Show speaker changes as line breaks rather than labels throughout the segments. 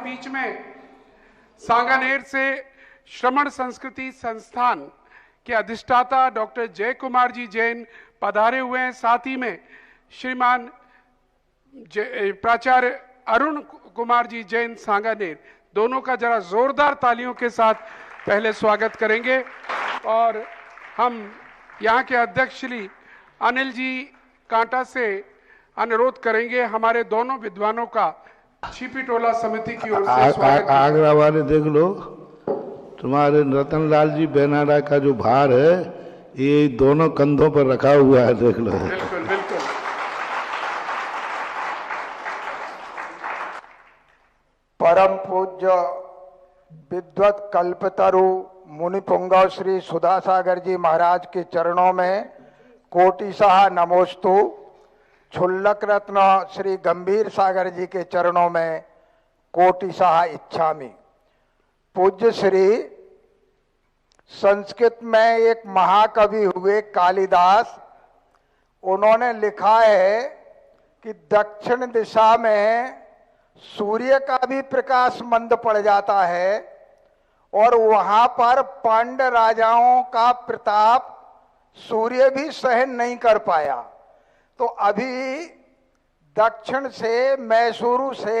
बीच में सांगानेर से श्रमण संस्कृति संस्थान के अधिष्ठाता डॉक्टर जय कुमार जी जैन पधारे हुए हैं। साथ ही में श्रीमान प्राचार्य अरुण कुमार जी जैन सांगानेर, दोनों का जरा जोरदार तालियों के साथ पहले स्वागत करेंगे। और हम यहाँ के अध्यक्ष श्री अनिल जी कांटा से अनुरोध करेंगे हमारे दोनों विद्वानों का छिपी टोला समिति की ओर से स्वागत।
आगरा वाले देख लो, तुम्हारे रतनलाल जी बेनाडा का जो भार है ये दोनों कंधों पर रखा हुआ है, देख लो।
बिल्कुल बिल्कुल।
परम पूज्य विद्वत कल्पतरु मुनि पुंगव श्री सुधा सागर जी महाराज के चरणों में कोटिशाह नमोस्तु। क्षुल्लक रत्न श्री गंभीर सागर जी के चरणों में कोटिशाह इच्छामि। पूज्य श्री संस्कृत में एक महाकवि हुए कालिदास, उन्होंने लिखा है कि दक्षिण दिशा में सूर्य का भी प्रकाश मंद पड़ जाता है और वहां पर पांड्य राजाओं का प्रताप सूर्य भी सहन नहीं कर पाया। तो अभी दक्षिण से मैसूरू से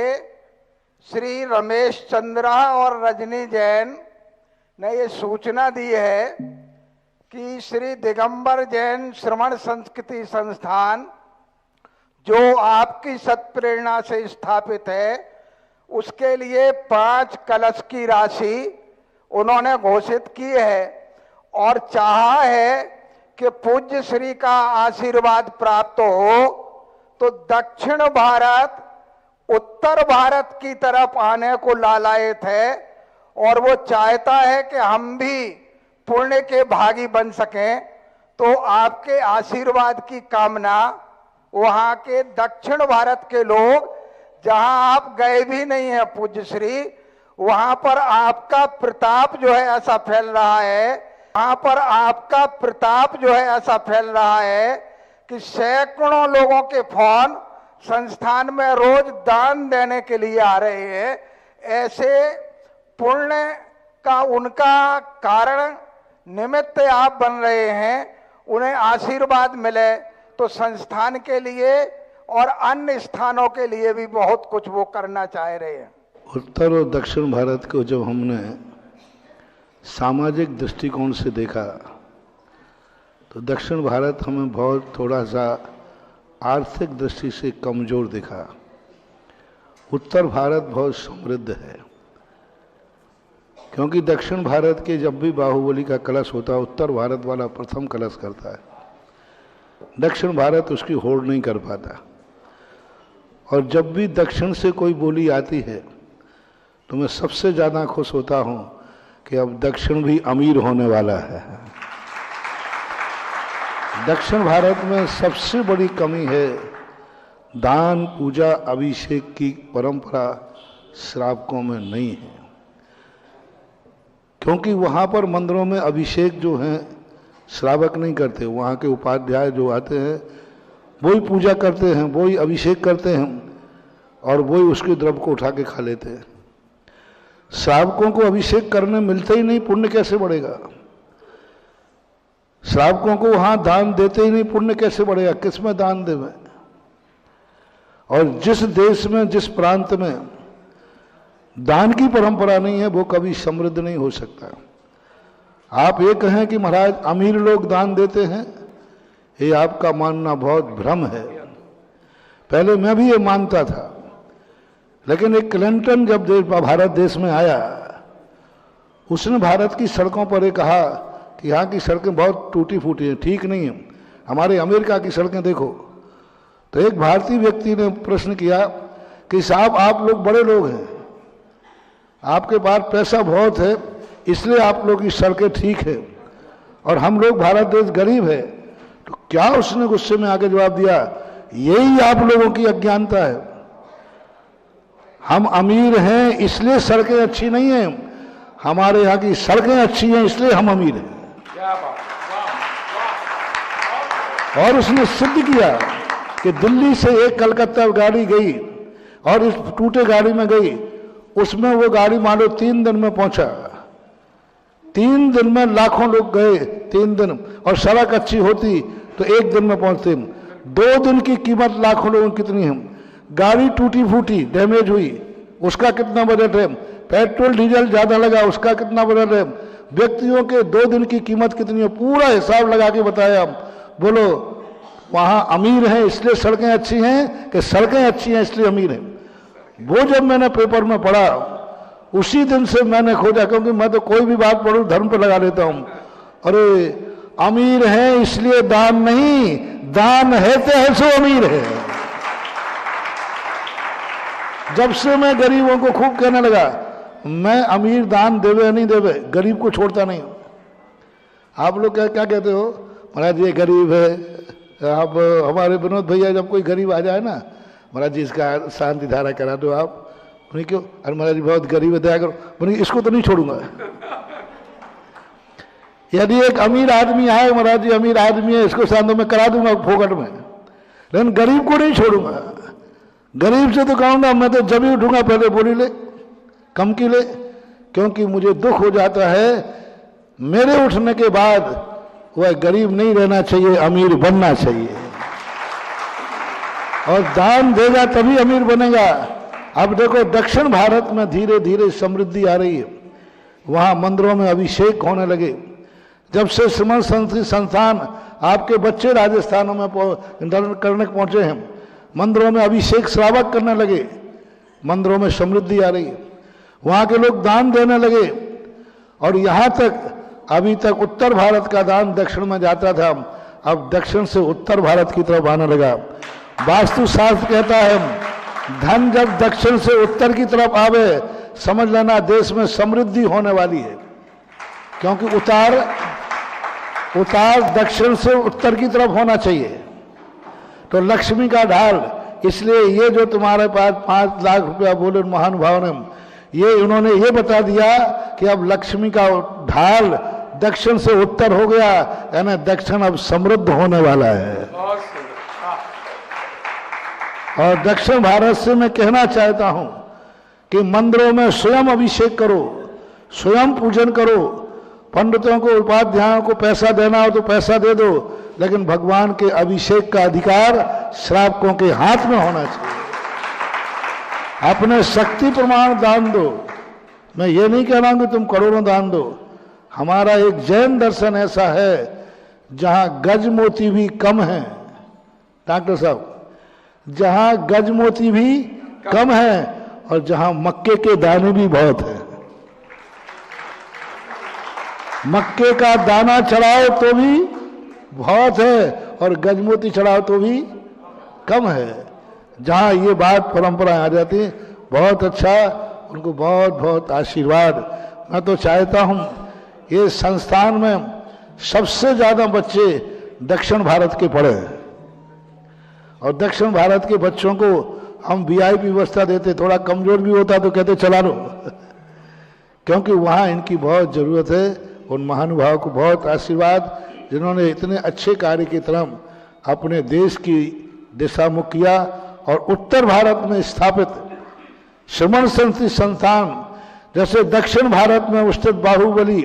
श्री रमेश चंद्रा और रजनी जैन ने ये सूचना दी है कि श्री दिगंबर जैन श्रमण संस्कृति संस्थान जो आपकी सत्प्रेरणा से स्थापित है, उसके लिए 5 कलश की राशि उन्होंने घोषित की है और चाहा है कि पूज्य श्री का आशीर्वाद प्राप्त हो तो दक्षिण भारत उत्तर भारत की तरफ आने को लालायित है और वो चाहता है कि हम भी पुण्य के भागी बन सकें। तो आपके आशीर्वाद की कामना वहां के दक्षिण भारत के लोग, जहां आप गए भी नहीं हैं पूज्य श्री, वहां पर आपका प्रताप जो है ऐसा फैल रहा है, वहां पर आपका प्रताप जो है ऐसा फैल रहा है कि सैकड़ों लोगों के फोन संस्थान में रोज दान देने के लिए आ रहे हैं। ऐसे पुण्य का उनका कारण निमित्त आप बन रहे हैं। उन्हें आशीर्वाद मिले तो संस्थान के लिए और अन्य स्थानों के लिए भी बहुत कुछ वो करना चाह रहे हैं।
उत्तर और दक्षिण भारत को जब हमने सामाजिक दृष्टिकोण से देखा तो दक्षिण भारत हमें बहुत थोड़ा सा आर्थिक दृष्टि से कमजोर दिखा। उत्तर भारत बहुत समृद्ध है, क्योंकि दक्षिण भारत के जब भी बाहुबली का कलश होता है, उत्तर भारत वाला प्रथम कलश करता है, दक्षिण भारत उसकी होड़ नहीं कर पाता। और जब भी दक्षिण से कोई बोली आती है तो मैं सबसे ज़्यादा खुश होता हूँ कि अब दक्षिण भी अमीर होने वाला है। दक्षिण भारत में सबसे बड़ी कमी है दान, पूजा, अभिषेक की परंपरा श्रावकों में नहीं है, क्योंकि वहाँ पर मंदिरों में अभिषेक जो हैं श्रावक नहीं करते। वहाँ के उपाध्याय जो आते हैं वही पूजा करते हैं, वही अभिषेक करते हैं और वही उसके द्रव्य को उठा के खा लेते हैं। श्रावकों को अभिषेक करने मिलते ही नहीं, पुण्य कैसे बढ़ेगा? श्रावकों को वहाँ दान देते ही नहीं, पुण्य कैसे बढ़ेगा? किस में दान देवें? और जिस देश में, जिस प्रांत में दान की परंपरा नहीं है वो कभी समृद्ध नहीं हो सकता। आप ये कहें कि महाराज अमीर लोग दान देते हैं, ये आपका मानना बहुत भ्रम है। पहले मैं भी ये मानता था, लेकिन एक क्लिंटन जब भारत देश में आया, उसने भारत की सड़कों पर ये कहा कि यहाँ की सड़कें बहुत टूटी फूटी हैं, ठीक नहीं है, हमारे अमेरिका की सड़कें देखो। तो एक भारतीय व्यक्ति ने प्रश्न किया कि साहब आप लोग बड़े लोग हैं, आपके पास पैसा बहुत है, इसलिए आप लोग की सड़कें ठीक है और हम लोग भारत देश गरीब है। तो क्या उसने गुस्से में आके जवाब दिया, यही आप लोगों की अज्ञानता है। हम अमीर हैं इसलिए सड़कें अच्छी नहीं हैं, हमारे यहाँ की सड़कें अच्छी हैं इसलिए हम अमीर हैं। और उसने सिद्ध किया कि दिल्ली से एक कलकत्ता गाड़ी गई और इस टूटे गाड़ी में गई, उसमें वो गाड़ी मान लो 3 दिन में पहुंचा। 3 दिन में लाखों लोग गए, 3 दिन, और सड़क अच्छी होती तो 1 दिन में पहुंचते। 2 दिन की कीमत लाखों लोगों की कितनी है? गाड़ी टूटी फूटी डैमेज हुई, उसका कितना बजट है? पेट्रोल डीजल ज्यादा लगा, उसका कितना बजट है? व्यक्तियों के 2 दिन की कीमत कितनी है? पूरा हिसाब लगा के बताया। बोलो वहां अमीर हैं इसलिए सड़कें अच्छी हैं कि सड़कें अच्छी हैं इसलिए अमीर हैं? वो जब मैंने पेपर में पढ़ा उसी दिन से मैंने खोजा, क्योंकि मैं तो कोई भी बात पढ़ूं धर्म पर लगा देता हूं। अरे अमीर हैं इसलिए दान नहीं, दान है तो सो अमीर है। जब से मैं गरीबों को खूब कहने लगा, मैं अमीर दान देवे या नहीं देवे, गरीब को छोड़ता नहीं। आप लोग क्या क्या कहते हो? महाराज ये गरीब है। आप हमारे विनोद भैया जब कोई गरीब आ जाए ना, महाराज जी इसका शांति धारा करा दो आप। बोले क्यों? अरे महाराज जी बहुत गरीब है, दया करो। बोले इसको तो नहीं छोड़ूंगा। यदि एक अमीर आदमी आए, महाराज जी अमीर आदमी है, इसको शांति में करा दूंगा फोकट में, लेकिन गरीब को नहीं छोड़ूंगा। गरीब से तो कहूंगा मैं तो जब ही उठूंगा पहले बोली ले, कम की ले, क्योंकि मुझे दुख हो जाता है मेरे उठने के बाद वह गरीब नहीं रहना चाहिए, अमीर बनना चाहिए। और दान देगा तभी अमीर बनेगा। अब देखो दक्षिण भारत में धीरे धीरे समृद्धि आ रही है, वहां मंदिरों में अभिषेक होने लगे। जब से श्रीमन संस्कृत संस्थान आपके बच्चे राजस्थानों में करने पहुंचे हैं, मंदिरों में अभिषेक श्रावक करने लगे, मंदिरों में समृद्धि आ रही है, वहां के लोग दान देने लगे। और यहां तक अभी तक उत्तर भारत का दान दक्षिण में जाता था, अब दक्षिण से उत्तर भारत की तरफ आने लगा। वास्तुशास्त्र कहता है धन जब दक्षिण से उत्तर की तरफ आवे समझ लेना देश में समृद्धि होने वाली है, क्योंकि उतार दक्षिण से उत्तर की तरफ होना चाहिए। तो लक्ष्मी का ढाल, इसलिए ये जो तुम्हारे पास 5 लाख रुपया बोले महानुभाव ने, ये उन्होंने ये बता दिया कि अब लक्ष्मी का ढाल दक्षिण से उत्तर हो गया, यानी दक्षिण अब समृद्ध होने वाला है। और दक्षिण भारत से मैं कहना चाहता हूं कि मंदिरों में स्वयं अभिषेक करो, स्वयं पूजन करो। पंडितों को उपाध्यायों को पैसा देना हो तो पैसा दे दो, लेकिन भगवान के अभिषेक का अधिकार श्रावकों के हाथ में होना चाहिए। अपने शक्ति प्रमाण दान दो। मैं ये नहीं कह रहा हूं कि तुम करोड़ों दान दो। हमारा एक जैन दर्शन ऐसा है जहां गज मोती भी कम है, डॉक्टर साहब, जहां गज मोती भी कम है और जहां मक्के के दाने भी बहुत है। मक्के का दाना चढ़ाओ तो भी बहुत है और गजमोती चढ़ाओ तो भी कम है। जहां ये बात परंपरा आ जाती है, बहुत अच्छा, उनको बहुत बहुत आशीर्वाद। मैं तो चाहता हूं ये संस्थान में सबसे ज्यादा बच्चे दक्षिण भारत के पढ़े, और दक्षिण भारत के बच्चों को हम VIP व्यवस्था देते, थोड़ा कमजोर भी होता तो कहते चला लो, क्योंकि वहां इनकी बहुत जरूरत है। उन महानुभाव को बहुत आशीर्वाद जिन्होंने इतने अच्छे कार्य की तरफ अपने देश की दिशा मुख किया। और उत्तर भारत में स्थापित श्रमण संस्कृति संस्थान, जैसे दक्षिण भारत में स्थित बाहुबली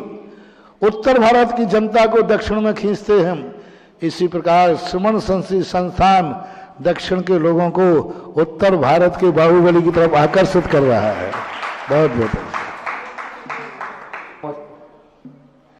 उत्तर भारत की जनता को दक्षिण में खींचते हैं, इसी प्रकार श्रमण संस्कृति संस्थान दक्षिण के लोगों को उत्तर भारत के बाहुबली की तरफ आकर्षित कर रहा है। बहुत बहुत